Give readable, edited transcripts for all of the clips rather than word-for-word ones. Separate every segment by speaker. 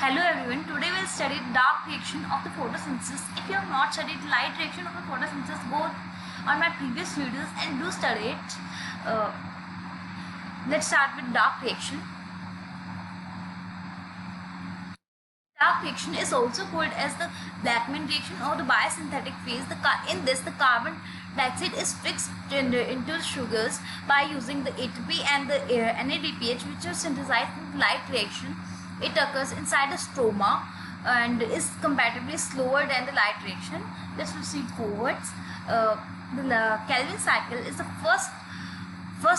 Speaker 1: Hello everyone, today we'll study dark reaction of the photosynthesis. If you have not studied light reaction of the photosynthesis, go on my previous videos and do study it. Let's start with dark reaction. Dark reaction is also called as the Blackman reaction or the biosynthetic phase. In this, the carbon dioxide is fixed into sugars by using the ATP and the NADPH, which are synthesized in the light reaction. It occurs inside the stroma and is comparatively slower than the light reaction. Let's proceed forwards. The Calvin cycle is the first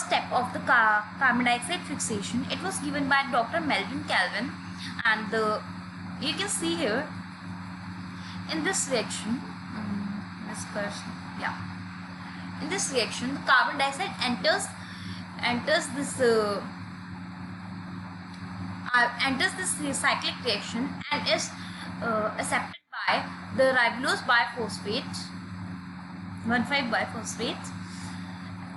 Speaker 1: step of the carbon dioxide fixation. It was given by Dr. Melvin Calvin, and you can see here in this reaction. In this reaction, the carbon dioxide enters this cyclic reaction and is accepted by the ribulose biphosphate, 1,5-biphosphate,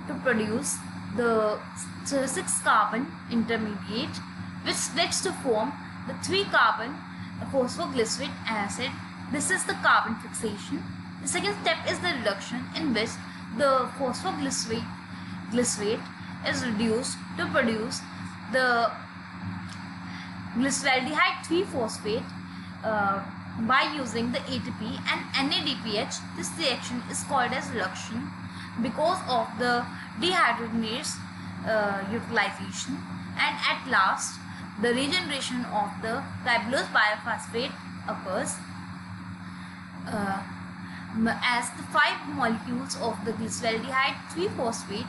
Speaker 1: to produce the 6-carbon intermediate, which splits to form the 3-carbon phosphoglycerate acid. This is the carbon fixation. The second step is the reduction, in which the phosphoglycerate is reduced to produce the glyceraldehyde 3-phosphate by using the ATP and NADPH. This reaction is called as reduction because of the dehydrogenase utilization, and at last the regeneration of the ribulose biphosphate occurs as the 5 molecules of the glyceraldehyde 3-phosphate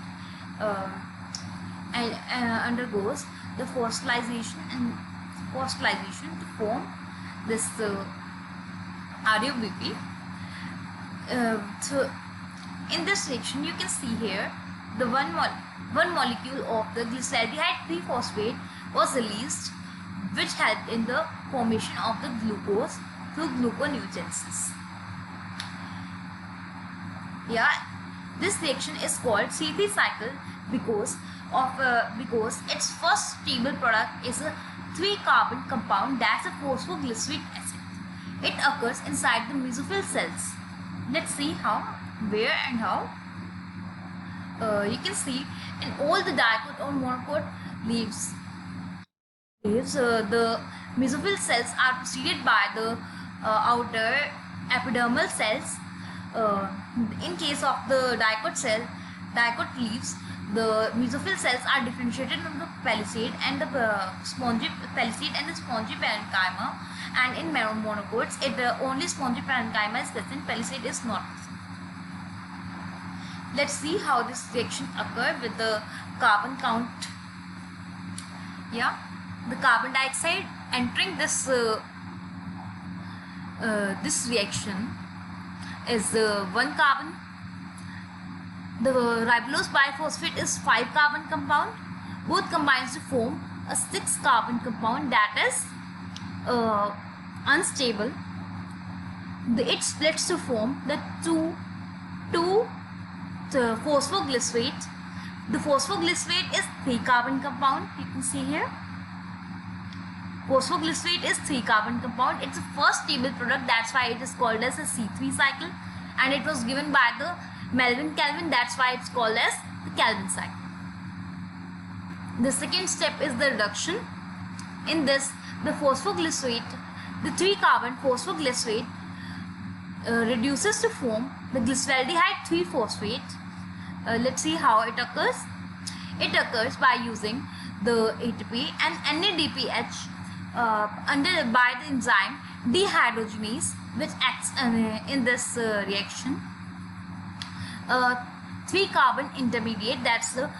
Speaker 1: undergoes the phosphorylation to form this RUBP. So in this reaction, you can see here the one molecule of the glyceraldehyde 3-phosphate was released, which helped in the formation of the glucose through gluconeogenesis. This reaction is called C3 cycle because its first stable product is a 3-carbon compound, that's a phosphoglycerate acid. It occurs inside the mesophyll cells. Let's see how, where and how. You can see in all the dicot or monocot leaves, the mesophyll cells are preceded by the outer epidermal cells. In case of the dicot leaves, the mesophyll cells are differentiated into the palisade and the spongy parenchyma, and in monocots, only spongy parenchyma is present, palisade is not present. Let's see how this reaction occurs with the carbon count. The carbon dioxide entering this reaction is 1 carbon. The ribulose biphosphate is 5-carbon compound. Both combines to form a 6-carbon compound that is unstable. It splits to form the 2 phosphoglycerate. The phosphoglycerate is 3-carbon compound. You can see here. Phosphoglycerate is 3-carbon compound. It's the first stable product. That's why it is called as a C3 cycle, and it was given by the Melvin Calvin. That's why it's called as the Calvin cycle. The second step is the reduction. In this, the phosphoglycerate, the 3-carbon phosphoglycerate reduces to form the glyceraldehyde 3-phosphate. Let's see how it occurs. It occurs by using the ATP and NADPH by the enzyme dehydrogenase, which acts in this reaction. 3-carbon intermediate, that's the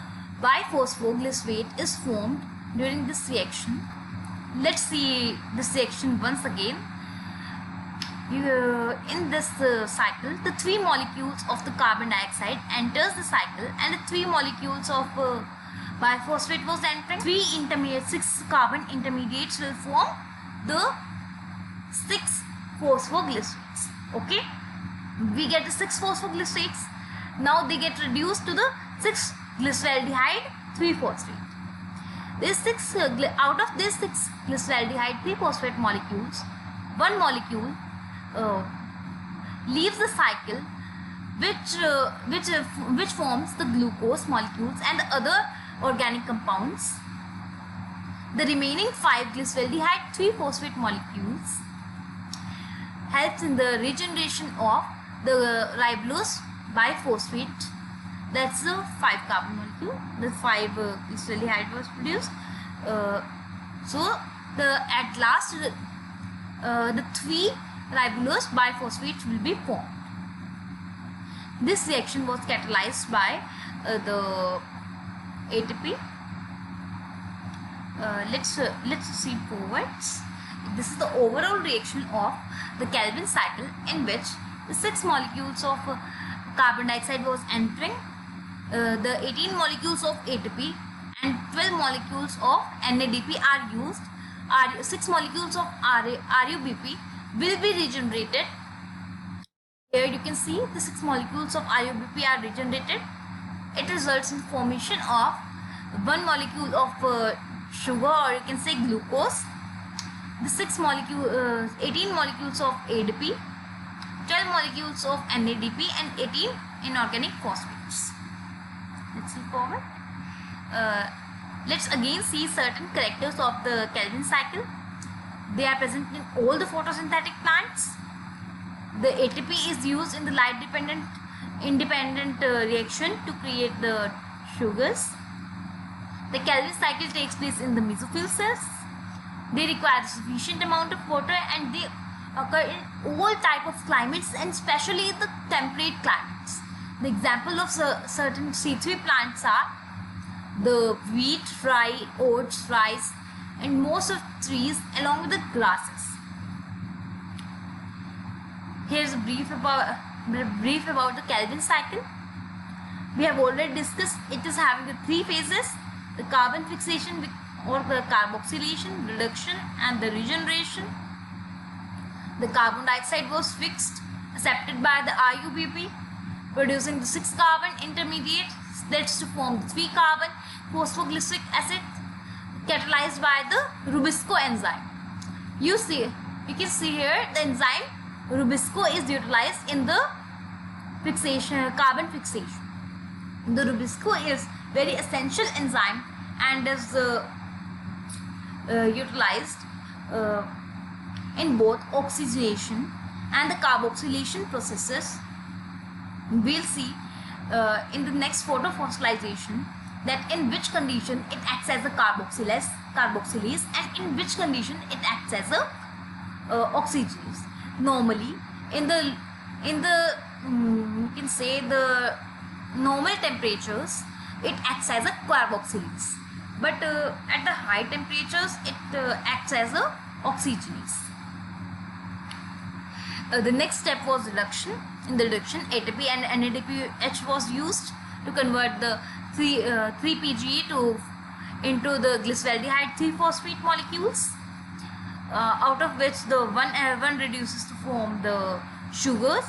Speaker 1: biphosphoglycerate, is formed during this reaction. Let's see this reaction once again. In this cycle, the 3 molecules of the carbon dioxide enters the cycle, and the 3 molecules of biphosphate was entering. 6-carbon intermediates will form the 6 phosphoglycerates. Okay, we get the 6 phosphoglycerates. Now they get reduced to the 6 glyceraldehyde 3-phosphate. Out of these 6 glyceraldehyde 3-phosphate molecules, one molecule uh, leaves the cycle, which forms the glucose molecules and the other organic compounds. The remaining 5 glyceraldehyde 3-phosphate molecules helps in the regeneration of the ribulose biphosphate. That's the 5 carbon molecule. The 5 glyceraldehyde was produced. At last the 3 ribulose biphosphates will be formed. This reaction was catalyzed by the ATP. Let's see forwards. This is the overall reaction of the Calvin cycle, in which the 6 molecules of carbon dioxide was entering, the 18 molecules of ATP and 12 molecules of NADP are used. 6 molecules of RUBP will be regenerated. Here you can see the 6 molecules of RUBP are regenerated. It results in formation of 1 molecule of sugar, or you can say glucose, the 18 molecules of ADP, 12 molecules of NADP and 18 inorganic phosphates. Let's see forward. Let's again see certain characters of the Calvin cycle. They are present in all the photosynthetic plants. The ATP is used in the light independent reaction to create the sugars. The Calvin cycle takes place in the mesophyll cells. They require sufficient amount of water, and they occur in all type of climates, and especially the temperate climates. The example of certain C3 plants are the wheat, rye, oats, rice, and most of trees along with the grasses. Here's a brief about the Calvin cycle. We have already discussed it is having the 3 phases: the carbon fixation or the carboxylation, reduction, and the regeneration. The carbon dioxide was fixed, accepted by the RUBP, producing the 6 carbon intermediate that's to form the 3 carbon phosphoglyceric acid, catalyzed by the Rubisco enzyme. You can see here the enzyme Rubisco is utilized in the carbon fixation. The Rubisco is very essential enzyme and is utilized in both oxidation and the carboxylation processes. We'll see in the next photofossilization that in which condition it acts as a carboxylase, and in which condition it acts as a oxygenase. Normally, in the you can say the normal temperatures, it acts as a carboxylase, but at the high temperatures, it acts as a oxygenase. The next step was reduction. In the reduction, ATP and NADPH was used to convert the 3-PGE into the glyceraldehyde 3-phosphate molecules, out of which the one reduces to form the sugars.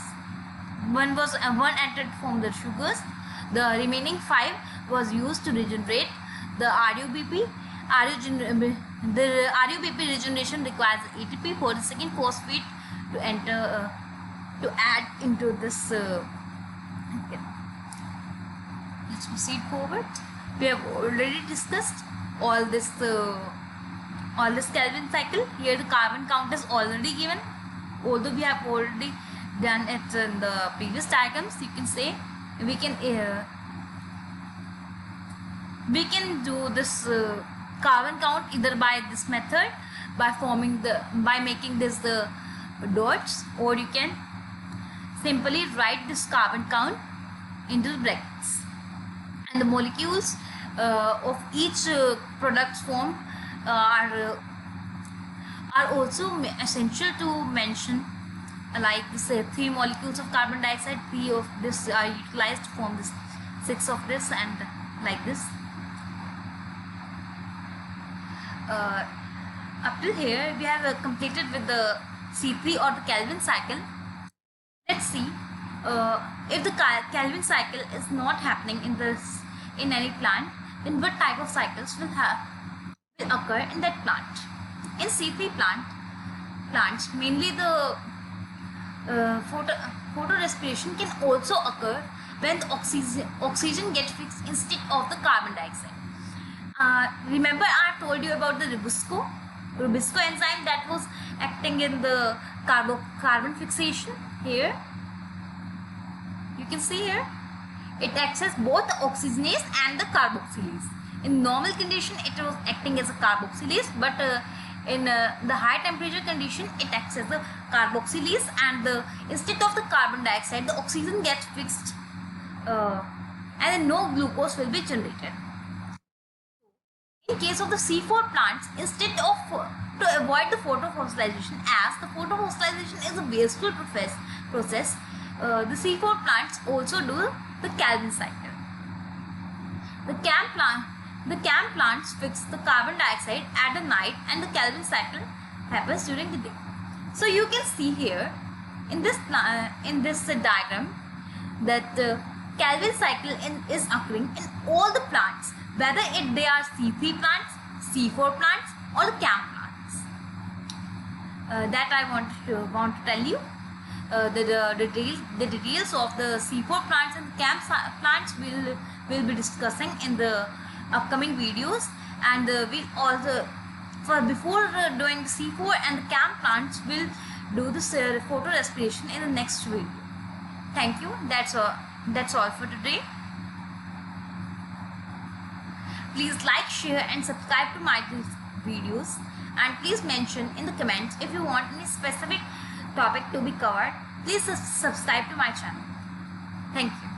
Speaker 1: One entered to form the sugars. The remaining 5 was used to regenerate the RUBP. The RUBP regeneration requires ATP for the second phosphate to enter to add into this. Let's proceed forward. We have already discussed all this Calvin cycle. Here the carbon count is already given, although we have already done it in the previous diagrams. You can say we can do this carbon count either by this method, by making this the dots, or you can simply write this carbon count into the brackets. And the molecules of each product formed are also essential to mention, like this 3 molecules of carbon dioxide, 3 of this are utilized to form this 6 of this, and like this. Up till here we have completed with the C3 or the Calvin cycle. Let's see if the Calvin cycle is not happening in any plant, then what type of cycles will occur in that plant. In C3 plants, mainly the photorespiration can also occur when the oxygen gets fixed instead of the carbon dioxide. Remember I told you about the Rubisco enzyme that was acting in the carbon fixation. Here you can see here it acts as both the oxygenase and the carboxylase. In normal condition it was acting as a carboxylase, but in the high temperature condition it acts as a carboxylase, and instead of the carbon dioxide the oxygen gets fixed and then no glucose will be generated. In case of the C4 plants, instead of to avoid the photofossilization, as the photofossilization is a wasteful process, the C4 plants also do the Calvin cycle. The CAM plants fix the carbon dioxide at the night, and the Calvin cycle happens during the day. So you can see here in this diagram that the Calvin cycle is occurring in all the plants, whether they are C3 plants, C4 plants, or the CAM plants. That I want to tell you. The details of the C4 plants and the CAM plants will be discussing in the upcoming videos, and we also before doing the C4 and the CAM plants will do the photorespiration in the next video. Thank you. That's all for today. Please like, share and subscribe to my videos, and please mention in the comments if you want any specific topic to be covered. Please subscribe to my channel. Thank you.